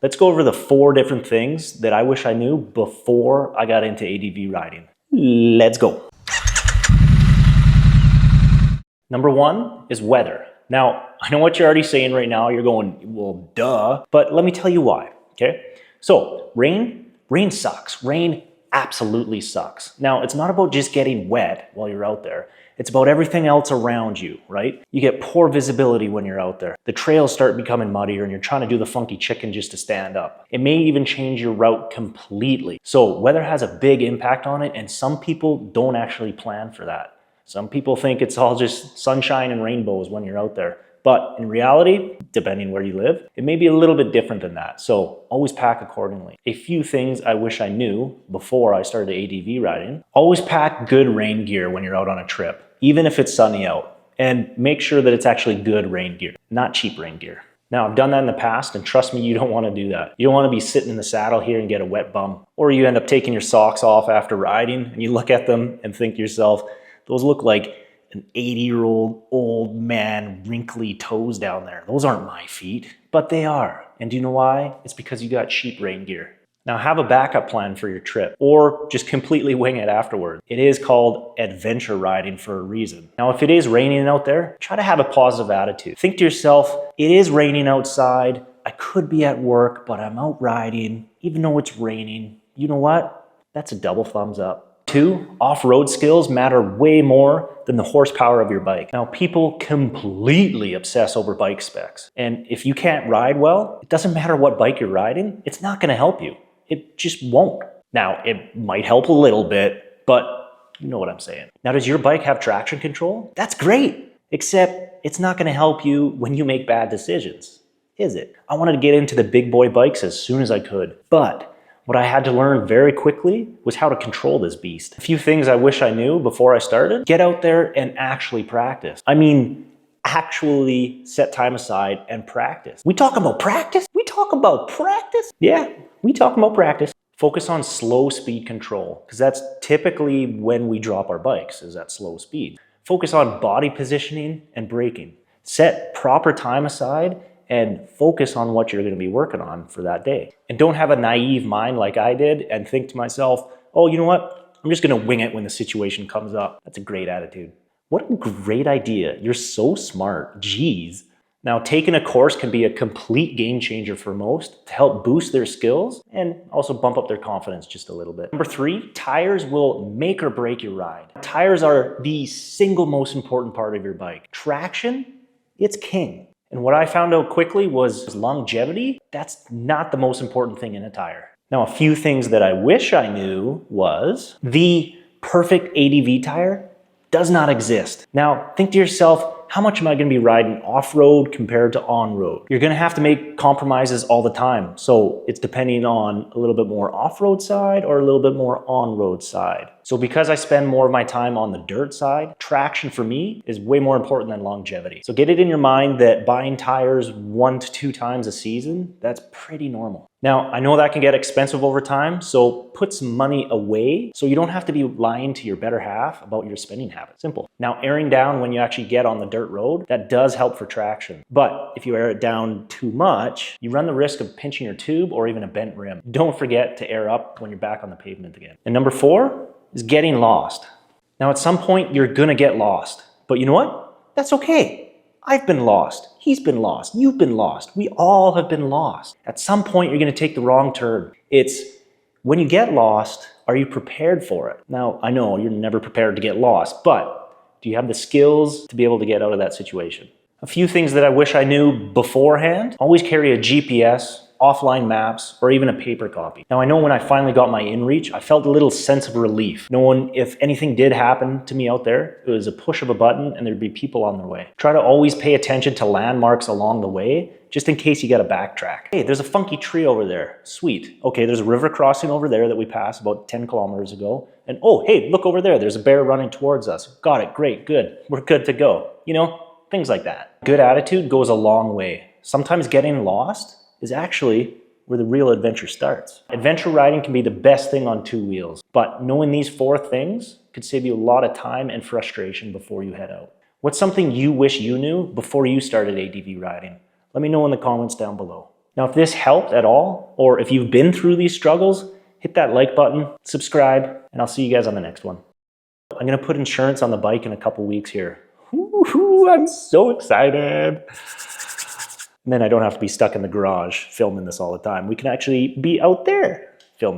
Let's go over the 4 different things that I wish I knew before I got into ADV riding. Let's go. Number 1 is weather. Now, I know what you're already saying right now. You're going, well, duh. But let me tell you why, okay? So, rain sucks. Rain absolutely sucks. Now, it's not about just getting wet while you're out there. It's about everything else around you, right? You get poor visibility when you're out there. The trails start becoming muddier and you're trying to do the funky chicken just to stand up. It may even change your route completely. So weather has a big impact on it, and some people don't actually plan for that. Some people think it's all just sunshine and rainbows when you're out there. But in reality, depending where you live, it may be a little bit different than that. So always pack accordingly. A few things I wish I knew before I started ADV riding. Always pack good rain gear when you're out on a trip, even if it's sunny out. And make sure that it's actually good rain gear, not cheap rain gear. Now, I've done that in the past, and trust me, you don't want to do that. You don't want to be sitting in the saddle here and get a wet bum. Or you end up taking your socks off after riding, and you look at them and think to yourself, those look like an 80-year-old old man, wrinkly toes down there. Those aren't my feet, but they are. And do you know why? It's because you got cheap rain gear. Now have a backup plan for your trip, or just completely wing it afterward. It is called adventure riding for a reason. Now, if it is raining out there, try to have a positive attitude. Think to yourself, it is raining outside. I could be at work, but I'm out riding, even though it's raining. You know what? That's a double thumbs up. 2, off-road skills matter way more than the horsepower of your bike. Now, people completely obsess over bike specs. And if you can't ride well, it doesn't matter what bike you're riding, it's not gonna help you. It just won't. Now, it might help a little bit, but you know what I'm saying. Now, does your bike have traction control? That's great, except it's not gonna help you when you make bad decisions, is it? I wanted to get into the big boy bikes as soon as I could, but what I had to learn very quickly was how to control this beast. A few things I wish I knew before I started. Get out there and actually practice. I mean, actually set time aside and practice. We talk about practice? We talk about practice? Yeah, we talk about practice. Focus on slow speed control, because that's typically when we drop our bikes, is at slow speed. Focus on body positioning and braking. Set proper time aside and focus on what you're going to be working on for that day. And don't have a naive mind like I did and think to myself, oh, you know what? I'm just going to wing it when the situation comes up. That's a great attitude. What a great idea. You're so smart. Jeez. Now, taking a course can be a complete game changer for most to help boost their skills and also bump up their confidence just a little bit. Number 3, tires will make or break your ride. Tires are the single most important part of your bike. Traction, it's king. And what I found out quickly was longevity, that's not the most important thing in a tire. Now, a few things that I wish I knew was the perfect ADV tire does not exist. Now, think to yourself, how much am I gonna be riding off-road compared to on-road? You're gonna have to make compromises all the time. So it's depending on a little bit more off-road side or a little bit more on-road side. So because I spend more of my time on the dirt side, traction for me is way more important than longevity. So get it in your mind that buying tires 1 to 2 times a season, that's pretty normal. Now, I know that can get expensive over time, so put some money away so you don't have to be lying to your better half about your spending habits. Simple. Now, airing down when you actually get on the dirt road, that does help for traction. But if you air it down too much, you run the risk of pinching your tube or even a bent rim. Don't forget to air up when you're back on the pavement again. And number 4 is getting lost. Now, at some point, you're gonna get lost. But you know what? That's okay. I've been lost. He's been lost. You've been lost. We all have been lost. At some point, you're gonna take the wrong turn. It's when you get lost, are you prepared for it? Now, I know you're never prepared to get lost, but do you have the skills to be able to get out of that situation? A few things that I wish I knew beforehand. Always carry a GPS, offline maps, or even a paper copy. Now, I know when I finally got my inReach, I felt a little sense of relief, knowing if anything did happen to me out there, it was a push of a button and there'd be people on their way. Try to always pay attention to landmarks along the way, just in case you gotta backtrack. Hey, there's a funky tree over there. Sweet. Okay, there's a river crossing over there that we passed about 10 kilometers ago. And oh, hey, look over there. There's a bear running towards us. Got it, great, good. We're good to go. You know, things like that. Good attitude goes a long way. Sometimes getting lost is actually where the real adventure starts. Adventure riding can be the best thing on 2 wheels, but knowing these 4 things could save you a lot of time and frustration before you head out. What's something you wish you knew before you started ADV riding? Let me know in the comments down below. Now, if this helped at all, or if you've been through these struggles, hit that like button, subscribe, and I'll see you guys on the next one. I'm gonna put insurance on the bike in a couple weeks here. Ooh, I'm so excited. And then I don't have to be stuck in the garage filming this all the time. We can actually be out there filming.